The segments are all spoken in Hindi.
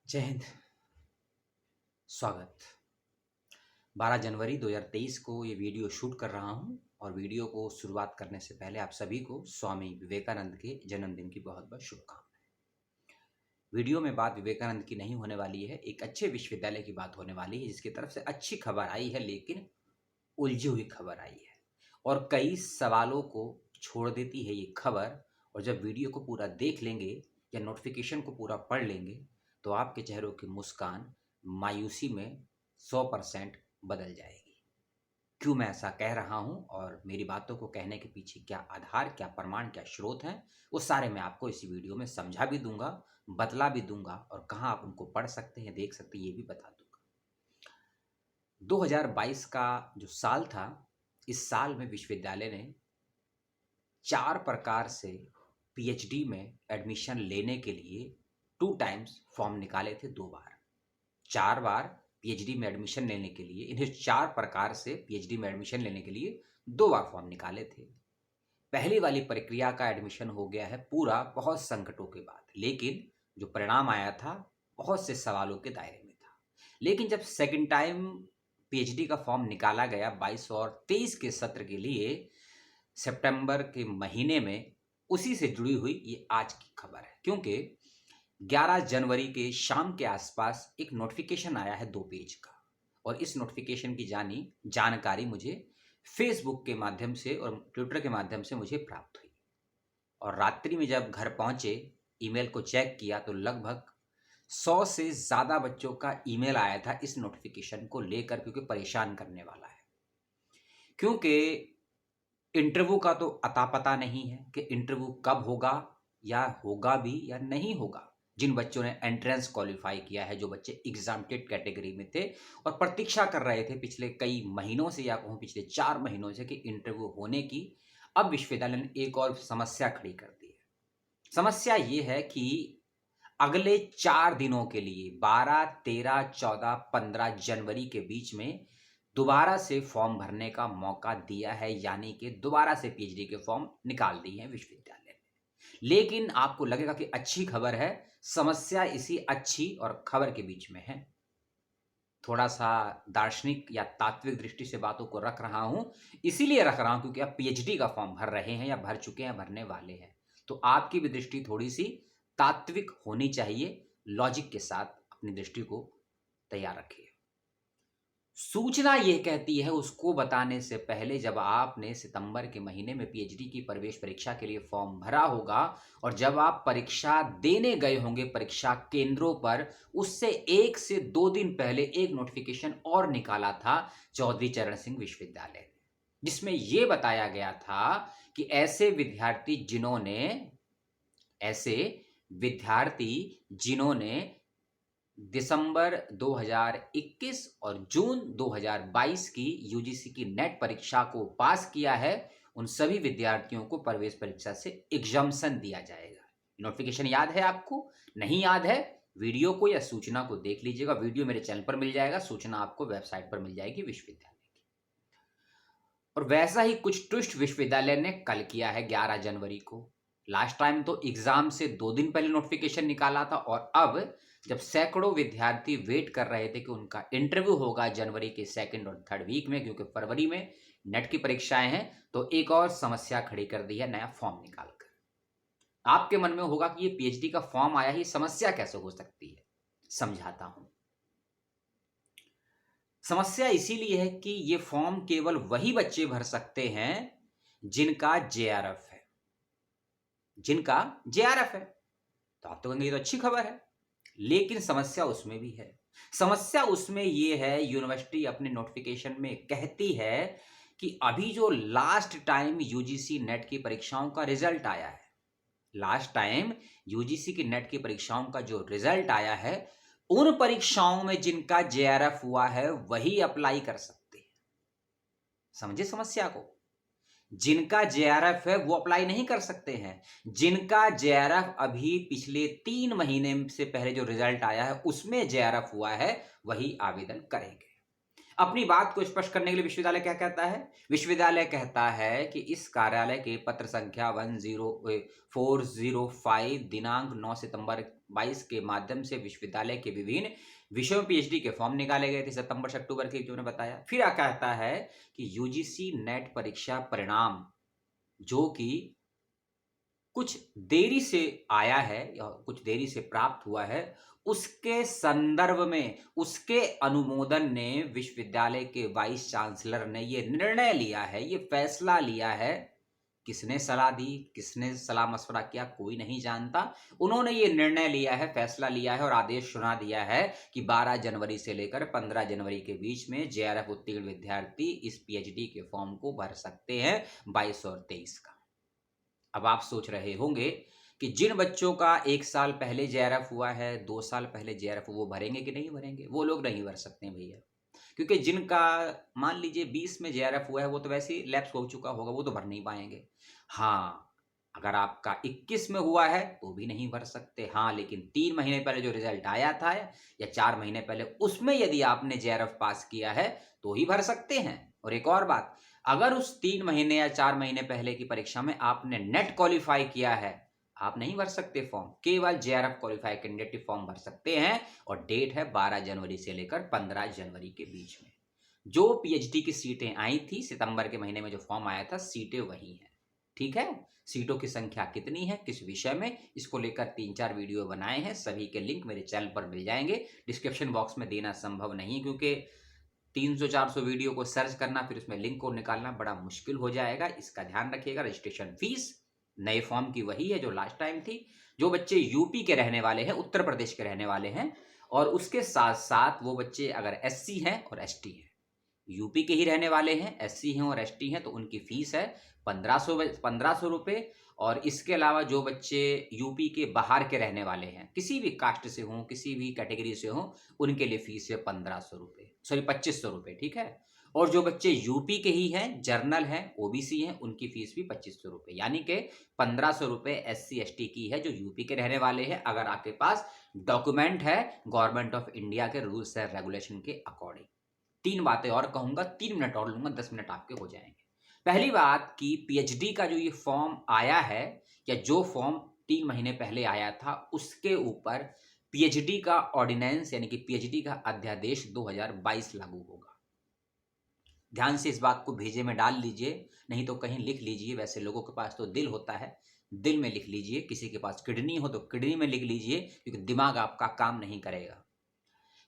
जय हिंद। स्वागत। 12 जनवरी 2023 को ये वीडियो शूट कर रहा हूँ और वीडियो को शुरुआत करने से पहले आप सभी को स्वामी विवेकानंद के जन्मदिन की बहुत बहुत शुभकामनाएं। वीडियो में बात विवेकानंद की नहीं होने वाली है, एक अच्छे विश्वविद्यालय की बात होने वाली है जिसकी तरफ से अच्छी खबर आई है, लेकिन उलझी हुई खबर आई है और कई सवालों को छोड़ देती है ये खबर। और जब वीडियो को पूरा देख लेंगे या नोटिफिकेशन को पूरा पढ़ लेंगे तो आपके चेहरों की मुस्कान मायूसी में 100% बदल जाएगी। क्यों मैं ऐसा कह रहा हूं और मेरी बातों को कहने के पीछे क्या आधार, क्या प्रमाण, क्या स्रोत हैं, वो सारे मैं आपको इसी वीडियो में समझा भी दूंगा, बतला भी दूंगा और कहाँ आप उनको पढ़ सकते हैं, देख सकते हैं, ये भी बता दूंगा। 2022 का जो साल था, इस साल में विश्वविद्यालय ने 4 प्रकार से पीएचडी में एडमिशन लेने के लिए 2 टाइम्स फॉर्म निकाले थे। 2 बार, 4 बार पीएचडी में एडमिशन लेने के लिए इन्हें 4 प्रकार से पीएचडी में एडमिशन लेने के लिए 2 बार फॉर्म निकाले थे। पहली वाली प्रक्रिया का एडमिशन हो गया है पूरा बहुत संकटों के बाद, लेकिन जो परिणाम आया था बहुत से सवालों के दायरे में था। लेकिन जब सेकंड टाइम पीएचडी का फॉर्म निकाला गया 22 और 23 के सत्र के लिए सितंबर के महीने में, उसी से जुड़ी हुई ये आज की खबर है। क्योंकि 11 जनवरी के शाम के आसपास एक नोटिफिकेशन आया है 2 पेज का और इस नोटिफिकेशन की जानकारी मुझे फेसबुक के माध्यम से और ट्विटर के माध्यम से मुझे प्राप्त हुई और रात्रि में जब घर पहुंचे, ईमेल को चेक किया तो लगभग 100 से ज़्यादा बच्चों का ईमेल आया था इस नोटिफिकेशन को लेकर, क्योंकि परेशान करने वाला है। क्योंकि इंटरव्यू का तो अता पता नहीं है कि इंटरव्यू कब होगा या होगा भी या नहीं होगा। जिन बच्चों ने एंट्रेंस क्वालिफाई किया है, जो बच्चे एग्जाम्प्टेड कैटेगरी में थे और प्रतीक्षा कर रहे थे पिछले कई महीनों से या कहूँ पिछले 4 महीनों से कि इंटरव्यू होने की, अब विश्वविद्यालय ने एक और समस्या खड़ी कर दी है। समस्या ये है कि अगले 4 दिनों के लिए 12, 13, 14, 15 जनवरी के बीच में दोबारा से फॉर्म भरने का मौका दिया है, यानी कि दोबारा से पीएचडी के फॉर्म निकाल दिए हैं विश्वविद्यालय ने। लेकिन आपको लगेगा कि अच्छी खबर है, समस्या इसी अच्छी और खबर के बीच में है। थोड़ा सा दार्शनिक या तात्विक दृष्टि से बातों को रख रहा हूं, इसीलिए रख रहा हूं क्योंकि आप पीएचडी का फॉर्म भर रहे हैं या भर चुके हैं, भरने वाले हैं, तो आपकी भी दृष्टि थोड़ी सी तात्विक होनी चाहिए। लॉजिक के साथ अपनी दृष्टि को तैयार रखिए। सूचना यह कहती है उसको बताने से पहले, जब आपने सितंबर के महीने में पीएचडी की प्रवेश परीक्षा के लिए फॉर्म भरा होगा और जब आप परीक्षा देने गए होंगे परीक्षा केंद्रों पर, उससे 1 से 2 दिन पहले एक नोटिफिकेशन और निकाला था चौधरी चरण सिंह विश्वविद्यालय ने, जिसमें यह बताया गया था कि ऐसे विद्यार्थी जिन्होंने दिसंबर 2021 और जून 2022 की यूजीसी की नेट परीक्षा को पास किया है, उन सभी विद्यार्थियों को प्रवेश परीक्षा से एग्जम्पशन दिया जाएगा। नोटिफिकेशन याद है आपको? नहीं याद है, वीडियो को या सूचना को देख लीजिएगा। वीडियो मेरे चैनल पर मिल जाएगा, सूचना आपको वेबसाइट पर मिल जाएगी विश्वविद्यालय की। और वैसा ही कुछ ट्विस्ट विश्वविद्यालय ने कल किया है 11 जनवरी को। लास्ट टाइम तो एग्जाम से 2 दिन पहले नोटिफिकेशन निकाला था और अब जब सैकड़ों विद्यार्थी वेट कर रहे थे कि उनका इंटरव्यू होगा जनवरी के 2nd और 3rd वीक में, क्योंकि फरवरी में नेट की परीक्षाएं हैं, तो एक और समस्या खड़ी कर दी है नया फॉर्म निकालकर। आपके मन में होगा कि ये पीएचडी का फॉर्म आया, ही समस्या कैसे हो सकती है? समझाता हूं। समस्या इसीलिए है कि ये फॉर्म केवल वही बच्चे भर सकते हैं जिनका जेआरएफ है। जिनका जेआरएफ है तो आप तो कहेंगे ये तो अच्छी खबर है, लेकिन समस्या उसमें भी है। समस्या उसमें यह है, यूनिवर्सिटी अपने नोटिफिकेशन में कहती है कि अभी जो लास्ट टाइम यूजीसी नेट की परीक्षाओं का रिजल्ट आया है, लास्ट टाइम यूजीसी की नेट की परीक्षाओं का जो रिजल्ट आया है, उन परीक्षाओं में जिनका जेआरएफ हुआ है वही अप्लाई कर सकते हैं। समझे समस्या को? जिनका जेआरएफ है वो अप्लाई नहीं कर सकते हैं। जिनका जेआरएफ अभी पिछले 3 महीने से पहले जो रिजल्ट आया है उसमें जेआरएफ हुआ है, वही आवेदन करेंगे। अपनी बात को स्पष्ट करने के लिए विश्वविद्यालय क्या कहता है? विश्वविद्यालय कहता है कि इस कार्यालय के पत्र संख्या 10405 दिनांक 9 सितंबर 22 के माध्यम से विश्वविद्यालय के विभिन्न विषयों में पीएचडी के फॉर्म निकाले गए थे सितंबर से अक्टूबर के, जो ने बताया। फिर कहता है कि यूजीसी नेट परीक्षा परिणाम जो कि कुछ देरी से आया है या कुछ देरी से प्राप्त हुआ है, उसके संदर्भ में उसके अनुमोदन ने विश्वविद्यालय के वाइस चांसलर ने ये निर्णय लिया है, ये फैसला लिया है। किसने सलाह दी, किसने सलाह मशवरा किया, कोई नहीं जानता। उन्होंने ये निर्णय लिया है, फैसला लिया है और आदेश सुना दिया है कि 12 जनवरी से लेकर 15 जनवरी के बीच में जेआरएफ उत्तीर्ण विद्यार्थी इस पीएचडी के फॉर्म को भर सकते हैं 22 और 23 का। अब आप सोच रहे होंगे कि जिन बच्चों का 1 साल पहले जेआरएफ हुआ है, 2 साल पहले जेआरएफ, वो भरेंगे कि नहीं भरेंगे? वो लोग नहीं भर सकते भैया, क्योंकि जिनका मान लीजिए 20 में जेआरएफ हुआ है, वो तो वैसे ही लैप्स हो चुका होगा, वो तो भर नहीं पाएंगे। हाँ, अगर आपका 21 में हुआ है तो भी नहीं भर सकते। हाँ, लेकिन 3 महीने पहले जो रिजल्ट आया था या 4 महीने पहले, उसमें यदि आपने जेआरएफ पास किया है तो ही भर सकते हैं। और एक और बात, अगर उस 3 महीने या 4 महीने पहले की परीक्षा में आपने नेट क्वालिफाई किया है, आप नहीं भर सकते फॉर्म। केवल जेआरएफ क्वालिफाई कैंडिडेट फॉर्म भर सकते हैं और डेट है 12 जनवरी से लेकर 15 जनवरी के बीच में। जो पीएचडी की सीटें आई थी सितंबर के महीने में, जो फॉर्म आया था, सीटें वही हैं। ठीक है, सीटों की संख्या कितनी है, किस विषय में, इसको लेकर 3-4 वीडियो बनाए हैं। सभी के लिंक मेरे चैनल पर मिल जाएंगे। डिस्क्रिप्शन बॉक्स में देना संभव नहीं, क्योंकि 300-400 वीडियो को सर्च करना, फिर उसमें लिंक को निकालना बड़ा मुश्किल हो जाएगा। इसका ध्यान रखिएगा। रजिस्ट्रेशन फीस नए फॉर्म की वही है जो लास्ट टाइम थी। जो बच्चे यूपी के रहने वाले हैं, उत्तर प्रदेश के रहने वाले हैं, और उसके साथ साथ वो बच्चे अगर एससी हैं और एसटी हैं, यूपी के ही रहने वाले हैं, एससी हैं और एसटी हैं, तो उनकी फीस है 1500 रुपये। और इसके अलावा जो बच्चे यूपी के बाहर के रहने वाले हैं, किसी भी कास्ट से हों, किसी भी कैटेगरी से हों, उनके लिए फीस है 1500 रुपये, सॉरी 2500 रुपये। ठीक है, और जो बच्चे यूपी के ही हैं, जर्नल हैं, ओबीसी हैं, उनकी फीस भी 2500 रुपये, यानी कि 1500 रुपये एससी एसटी की है जो यूपी के रहने वाले हैं, अगर आपके पास डॉक्यूमेंट है गवर्नमेंट ऑफ इंडिया के रूल्स एंड रेगुलेशन के अकॉर्डिंग। 3 बातें और कहूंगा, 3 मिनट और लूंगा, 10 मिनट आपके हो जाएंगे। पहली बात कि पीएचडी का जो ये फॉर्म आया है, या जो फॉर्म 3 महीने पहले आया था, उसके ऊपर पीएचडी का ऑर्डिनेंस यानी कि पीएचडी का अध्यादेश 2022 लागू होगा। ध्यान से इस बात को भेजे में डाल लीजिए, नहीं तो कहीं लिख लीजिए। वैसे लोगों के पास तो दिल होता है, दिल में लिख लीजिए। किसी के पास किडनी हो तो किडनी में लिख लीजिए, क्योंकि दिमाग आपका काम नहीं करेगा।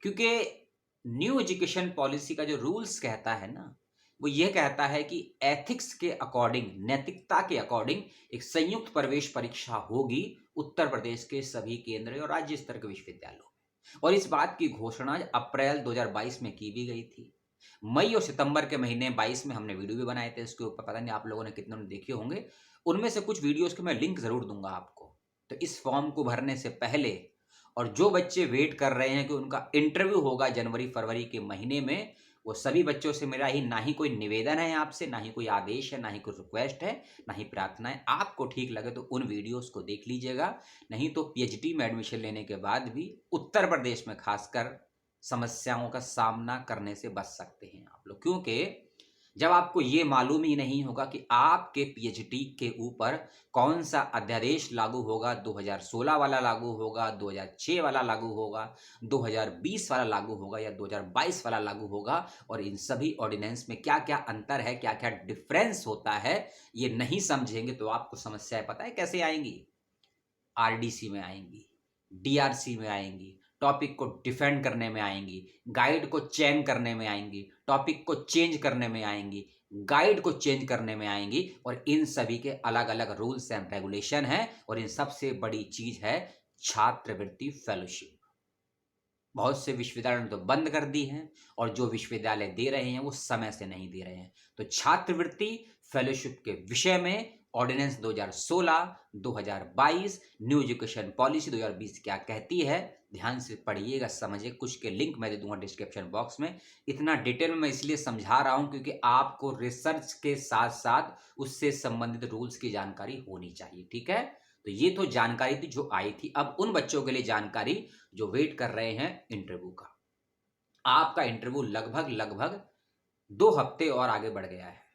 क्योंकि न्यू एजुकेशन पॉलिसी का जो रूल्स कहता है ना, वो ये कहता है कि एथिक्स के अकॉर्डिंग, नैतिकता के अकॉर्डिंग एक संयुक्त प्रवेश परीक्षा होगी उत्तर प्रदेश के सभी केंद्रीय और राज्य स्तर के विश्वविद्यालयों में। और इस बात की घोषणा अप्रैल 2022 में की भी गई थी। मई और सितंबर के महीने 22 में हमने वीडियो भी बनाए थे इसके ऊपर, पता नहीं आप लोगों ने कितने देखे होंगे। उनमें से कुछ वीडियोस के मैं लिंक जरूर दूंगा आपको। तो इस फॉर्म को भरने से पहले, और जो बच्चे वेट कर रहे हैं कि उनका इंटरव्यू होगा जनवरी फरवरी के महीने में, वो सभी बच्चों से मेरा ही ना ही कोई निवेदन है आपसे, ना ही कोई आदेश है, ना ही कोई रिक्वेस्ट है, ना ही प्रार्थना है। आपको ठीक लगे तो उन वीडियोस को देख लीजिएगा, नहीं तो पीएचडी में एडमिशन लेने के बाद भी उत्तर प्रदेश में खासकर समस्याओं का सामना करने से बच सकते हैं आप लोग। क्योंकि जब आपको ये मालूम ही नहीं होगा कि आपके पीएचडी के ऊपर कौन सा अध्यादेश लागू होगा, 2016 वाला लागू होगा, 2006 वाला लागू होगा, 2020 वाला लागू होगा या 2022 वाला लागू होगा, और इन सभी ऑर्डिनेंस में क्या क्या अंतर है, क्या क्या डिफरेंस होता है, ये नहीं समझेंगे तो आपको समस्याएं पता है कैसे आएंगी? आरडीसी में आएंगी, डीआरसी में आएंगी, टॉपिक को डिफेंड करने में आएंगी, गाइड को चेंज करने में आएंगी, टॉपिक को चेंज करने में आएंगी, गाइड को चेंज करने में आएंगी। और इन सभी के अलग अलग रूल्स एंड रेगुलेशन हैं। और इन सबसे बड़ी चीज है छात्रवृत्ति फेलोशिप। बहुत से विश्वविद्यालयों ने तो बंद कर दी हैं, और जो विश्वविद्यालय दे रहे हैं वो समय से नहीं दे रहे हैं। तो छात्रवृत्ति फेलोशिप के विषय में ऑर्डिनेंस 2016, 2022, न्यू एजुकेशन पॉलिसी 2020 क्या कहती है, ध्यान से पढ़िएगा, समझिए। कुछ के लिंक मैं दे दूंगा डिस्क्रिप्शन बॉक्स में। इतना डिटेल में मैं इसलिए समझा रहा हूं क्योंकि आपको रिसर्च के साथ साथ उससे संबंधित रूल्स की जानकारी होनी चाहिए। ठीक है, तो ये तो जानकारी थी जो आई थी। अब उन बच्चों के लिए जानकारी जो वेट कर रहे हैं इंटरव्यू का। आपका इंटरव्यू लगभग लगभग 2 हफ्ते और आगे बढ़ गया है।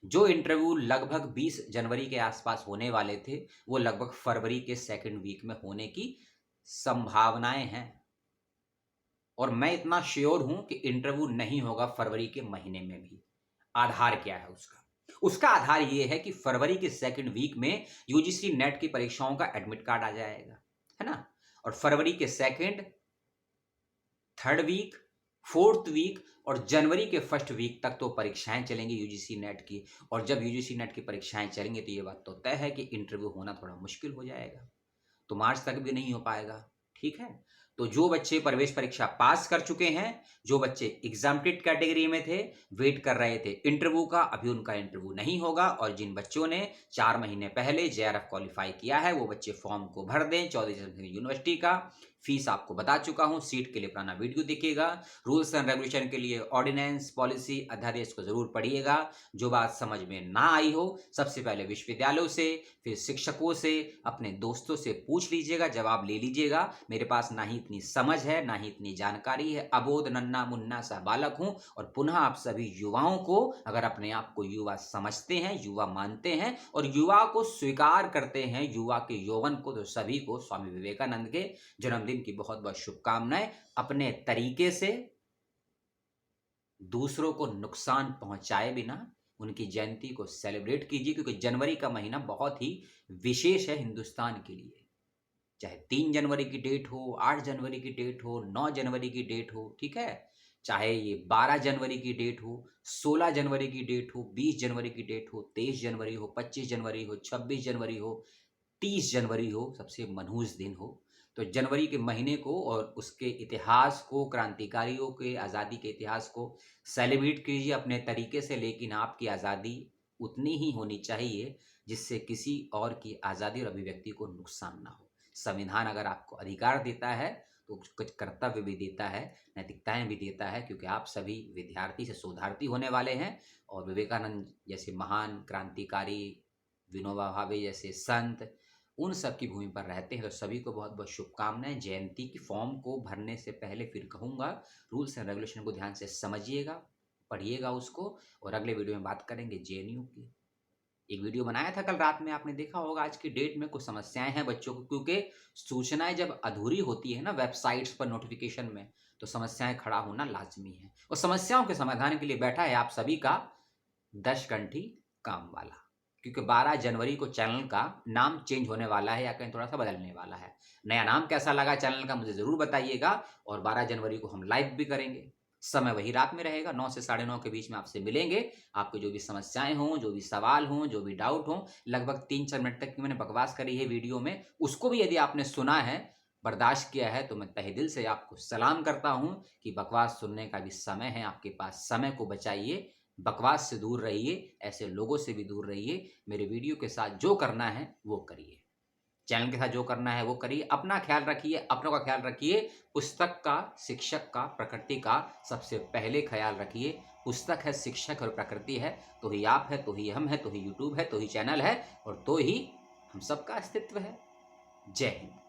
जो इंटरव्यू लगभग 20 जनवरी के आसपास होने वाले थे, वो लगभग फरवरी के सेकंड वीक में होने की संभावनाएं हैं। और मैं इतना श्योर हूं कि इंटरव्यू नहीं होगा फरवरी के महीने में भी। आधार क्या है उसका? उसका आधार यह है कि फरवरी के सेकंड वीक में यूजीसी नेट की परीक्षाओं का एडमिट कार्ड आ जाएगा, है ना? और फरवरी के second, third week, fourth week और जनवरी के फर्स्ट वीक तक तो परीक्षाएं चलेंगी यूजीसी नेट की। और जब यूजीसी नेट की परीक्षाएं चलेंगी तो ये बात तो तय है कि इंटरव्यू होना थोड़ा मुश्किल हो जाएगा, तो मार्च तक भी नहीं हो पाएगा। ठीक है, तो जो बच्चे प्रवेश परीक्षा पास कर चुके हैं, जो बच्चे एग्जाम्प्टेड कैटेगरी में थे, वेट कर रहे थे इंटरव्यू का, अभी उनका इंटरव्यू नहीं होगा। और जिन बच्चों ने 4 महीने पहले जेआरएफ क्वालिफाई किया है, वो बच्चे फॉर्म को भर दें। चौधरी चरण सिंह यूनिवर्सिटी का फीस आपको बता चुका हूं, सीट के लिए पुराना वीडियो देखिएगा। रूल्स एंड रेगुलेशन के लिए ऑर्डिनेंस, पॉलिसी, अध्यादेश को जरूर पढ़िएगा। जो बात समझ में ना आई हो, सबसे पहले विश्वविद्यालयों से, फिर शिक्षकों से, अपने दोस्तों से पूछ लीजिएगा, जवाब ले लीजिएगा। मेरे पास ना ही इतनी समझ है, ना ही इतनी जानकारी है, अबोध नन्ना मुन्ना सा बालक हूं। और पुनः आप सभी युवाओं को, अगर अपने आप को युवा समझते हैं, युवा मानते हैं और युवा को स्वीकार करते हैं, युवा के यौवन को, तो सभी को स्वामी विवेकानंद के जन्मदिन की बहुत बहुत शुभकामनाएं। अपने तरीके से दूसरों को नुकसान पहुंचाए बिना उनकी जयंती को सेलिब्रेट कीजिए, क्योंकि जनवरी का महीना बहुत ही विशेष है हिंदुस्तान के लिए। चाहे 3 जनवरी की डेट हो, 8 जनवरी की डेट हो, 9 जनवरी की डेट हो, ठीक है, चाहे ये 12 जनवरी की डेट हो, 16 जनवरी की डेट हो, 20 जनवरी की डेट हो, 23 जनवरी हो, 25 जनवरी हो, 26 जनवरी हो, 30 जनवरी हो, सबसे मनहूस दिन हो। तो जनवरी के महीने को और उसके इतिहास को, क्रांतिकारियों के आज़ादी के इतिहास को सेलिब्रेट कीजिए अपने तरीके से। लेकिन आपकी आज़ादी उतनी ही होनी चाहिए जिससे किसी और की आज़ादी और अभिव्यक्ति को नुकसान ना हो। संविधान अगर आपको अधिकार देता है तो कुछ कर्तव्य भी देता है, नैतिकताएं भी देता है, क्योंकि आप सभी विद्यार्थी से शोधार्थी होने वाले हैं। और विवेकानंद जैसे महान क्रांतिकारी, विनोबा भावे जैसे संत, उन सब की भूमि पर रहते हैं। तो सभी को बहुत बहुत शुभकामनाएं। जयंती की फॉर्म को भरने से पहले फिर कहूँगा, रूल्स एंड रेगुलेशन को ध्यान से समझिएगा, पढ़िएगा उसको। और अगले वीडियो में बात करेंगे जेएनयू की। एक वीडियो बनाया था कल रात में, आपने देखा होगा। आज की डेट में कुछ समस्याएं हैं बच्चों को, क्योंकि सूचनाएं जब अधूरी होती है ना वेबसाइट्स पर, नोटिफिकेशन में, तो समस्याएं खड़ा होना लाजमी है। और समस्याओं के समाधान के लिए बैठा है आप सभी का दशकंठी काम वाला। क्योंकि 12 जनवरी को चैनल का नाम चेंज होने वाला है, या कहीं थोड़ा सा बदलने वाला है। नया नाम कैसा लगा चैनल का मुझे जरूर बताइएगा। और 12 जनवरी को हम लाइव भी करेंगे, समय वही रात में रहेगा, 9 से 9:30 के बीच में आपसे मिलेंगे। आपको जो भी समस्याएं हों, जो भी सवाल हों, जो भी डाउट हों, लगभग 3-4 मिनट तक की मैंने बकवास करी है वीडियो में, उसको भी यदि आपने सुना है, बर्दाश्त किया है, तो मैं तहे दिल से आपको सलाम करता हूं कि बकवास सुनने का भी समय है आपके पास। समय को बचाइए, बकवास से दूर रहिए, ऐसे लोगों से भी दूर रहिए। मेरे वीडियो के साथ जो करना है वो करिए, चैनल के साथ जो करना है वो करिए। अपना ख्याल रखिए, अपनों का ख्याल रखिए। पुस्तक का, शिक्षक का, प्रकृति का सबसे पहले ख्याल रखिए। पुस्तक है, शिक्षक और प्रकृति है, तो ही आप है, तो ही हम है, तो ही यूट्यूब है, तो ही चैनल है, और तो ही हम सबका अस्तित्व है। जय हिंद।